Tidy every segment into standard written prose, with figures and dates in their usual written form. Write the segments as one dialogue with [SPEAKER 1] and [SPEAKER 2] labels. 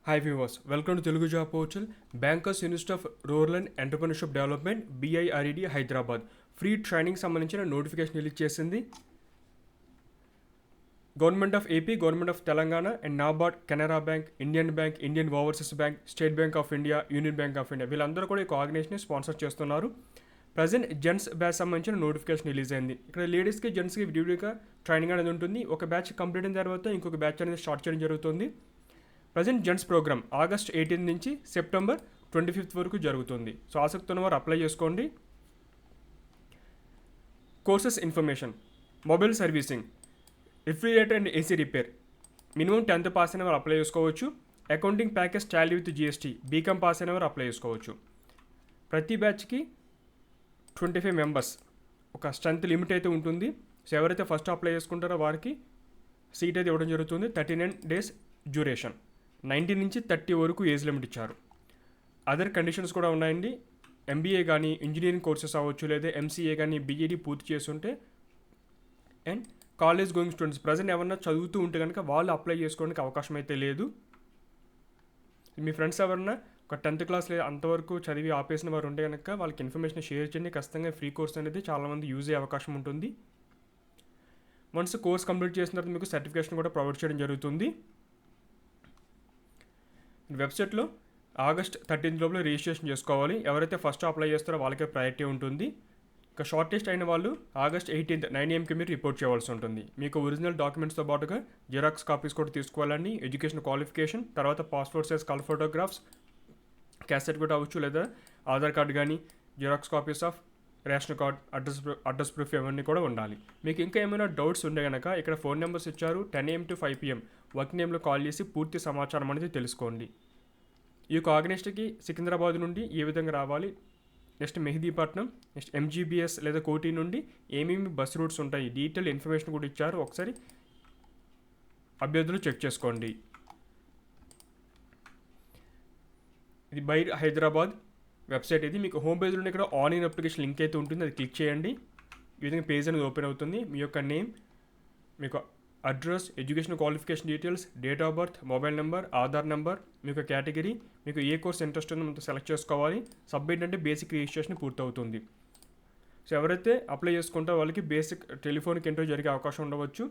[SPEAKER 1] Hi viewers, welcome to Telugu Job Portal. Bankers Institute of Rural and Entrepreneurship Development BIRED Hyderabad free training సంబంధించిన notification release చేసింది. Government of AP, government of Telangana and NABARD, Canara bank, Indian overseas bank, state bank of India, union bank of India వీళ్ళందరూ కూడా ఈ organisation sponsor చేస్తున్నారు. Present gents batch సంబంధించిన notification release అయింది. ఇక్కడ లేడీస్కి జెంట్స్కి విడివిడిగా ట్రైనింగ్ అనేది ఉంటుంది. ఒక బ్యాచ్ కంప్లీట్ అయిన తర్వాత ఇంకొక బ్యాచ్ అనేది స్టార్ట్ చేయడం జరుగుతుంది. ప్రజెంట్ జెంట్స్ ప్రోగ్రామ్ ఆగస్ట్ 18 నుంచి సెప్టెంబర్ 25 వరకు జరుగుతుంది. సో ఆసక్తి ఉన్నవారు అప్లై చేసుకోండి. Courses information: mobile servicing, refrigerator and AC repair, minimum 10th pass అయిన వారు అప్లై చేసుకోవచ్చు. Accounting package Tally with GST, BCom pass అయిన వారు అప్లై చేసుకోవచ్చు. ప్రతి బ్యాచ్కి 25 మెంబర్స్ ఒక స్ట్రెంత్ లిమిట్ అయితే ఉంటుంది. సో ఎవరైతే ఫస్ట్ అప్లై చేసుకుంటారో వారికి సీట్ అయితే ఇవ్వడం జరుగుతుంది. 39 days డ్యూరేషన్, 19 నుంచి 30 వరకు ఏజ్ లిమిట్ ఇచ్చారు. అదర్ కండిషన్స్ కూడా ఉన్నాయండి. MBA కానీ ఇంజనీరింగ్ కోర్సెస్ అవ్వచ్చు, లేదా MCA కానీ BEd పూర్తి చేస్తుంటే, and college going students present ఎవరన్నా చదువుతూ ఉంటే కనుక వాళ్ళు అప్లై చేసుకోవడానికి అవకాశం అయితే లేదు. మీ ఫ్రెండ్స్ ఎవరన్నా ఒక 10th క్లాస్ లేదా అంతవరకు చదివి ఆపేసిన వారు ఉంటే కనుక వాళ్ళకి ఇన్ఫర్మేషన్ షేర్ చేయండి. ఖచ్చితంగా ఫ్రీ కోర్స్ అనేది చాలామంది యూజ్ అయ్యే అవకాశం ఉంటుంది. వన్స్ కోర్స్ కంప్లీట్ చేసిన తర్వాత మీకు సర్టిఫికేషన్ కూడా ప్రొవైడ్ చేయడం జరుగుతుంది. వెబ్సైట్లో ఆగస్ట్ 13 లోపల రిజిస్ట్రేషన్ చేసుకోవాలి. ఎవరైతే ఫస్ట్ అప్లై చేస్తారో వాళ్ళకే ప్రయారిటీ ఉంటుంది. ఇక షార్ట్ లిస్ట్ అయిన వాళ్ళు ఆగస్ట్ 18 9 AM మీరు రిపోర్ట్ చేయవలసి ఉంటుంది. మీకు ఒరిజినల్ డాక్యుమెంట్స్తో పాటుగా జిరాక్స్ కాపీస్ కూడా తీసుకోవాలండి. ఎడ్యుకేషన్ క్వాలిఫికేషన్, తర్వాత passport size colour photographs, cassette కూడా అవ్వచ్చు, లేదా ఆధార్ కార్డు కానీ, xerox copies of ration card, address proof ఇవన్నీ కూడా ఉండాలి. మీకు ఇంకా ఏమైనా డౌట్స్ ఉంటే కనుక ఇక్కడ ఫోన్ నెంబర్స్ ఇచ్చారు. 10 AM to 5 PM వర్క్ నేమ్లో కాల్ చేసి పూర్తి సమాచారం అనేది తెలుసుకోండి. ఈ యొక్క ఆర్గనైజేషన్కి సికింద్రాబాద్ నుండి ఏ విధంగా రావాలి, నెక్స్ట్ మెహదీపట్నం, నెక్స్ట్ MGBS లేదా కోటి నుండి ఏమేమి బస్ రూట్స్ ఉంటాయి, డీటెయిల్ ఇన్ఫర్మేషన్ కూడా ఇచ్చారు. ఒకసారి అభ్యర్థులు చెక్ చేసుకోండి. ఇది బైర్ హైదరాబాద్ వెబ్సైట్. ఇది మీకు హోమ్ పేజ్ నుండి ఇక్కడ ఆన్లైన్ అప్లికేషన్ లింక్ అయితే ఉంటుంది, అది క్లిక్ చేయండి. ఈ విధంగా పేజ్ అనేది ఓపెన్ అవుతుంది. మీ యొక్క నేమ్, మీకు address, education qualification details, date of birth, mobile number, Aadhaar number, మీకు కేటగిరీ, మీకు ఏ కోర్స్ ఇంట్రెస్ట్ ఉందో మనం సెలెక్ట్ చేసుకోవాలి. సబ్మిట్ అంటే బేసిక్ రిజిస్ట్రేషన్ పూర్తవుతుంది. సో ఎవరైతే అప్లై చేసుకుంటారో వాళ్ళకి బేసిక్ టెలిఫోన్కి ఇంటర్వ్యూ జరిగే అవకాశం ఉండవచ్చు.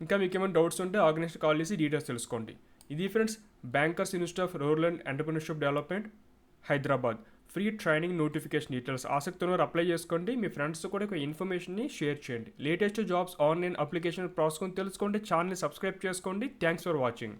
[SPEAKER 1] ఇంకా మీకు ఏమైనా డౌట్స్ ఉంటే ఆర్గనైజేషన్ కాల్ చేసి డీటెయిల్స్ తెలుసుకోండి. ఇది friends, bankers institute of rural and entrepreneurship development Hyderabad free training notification details. ఆసక్తి ఉన్నవారు అప్లై చేసుకోండి. మీ ఫ్రెండ్స్ కూడా ఒక ఇన్ఫర్మేషన్ని షేర్ చేయండి. Latest jobs online application process తెలుసుకోండి. ఛానల్ని సబ్స్క్రైబ్ చేసుకోండి. Thanks for watching.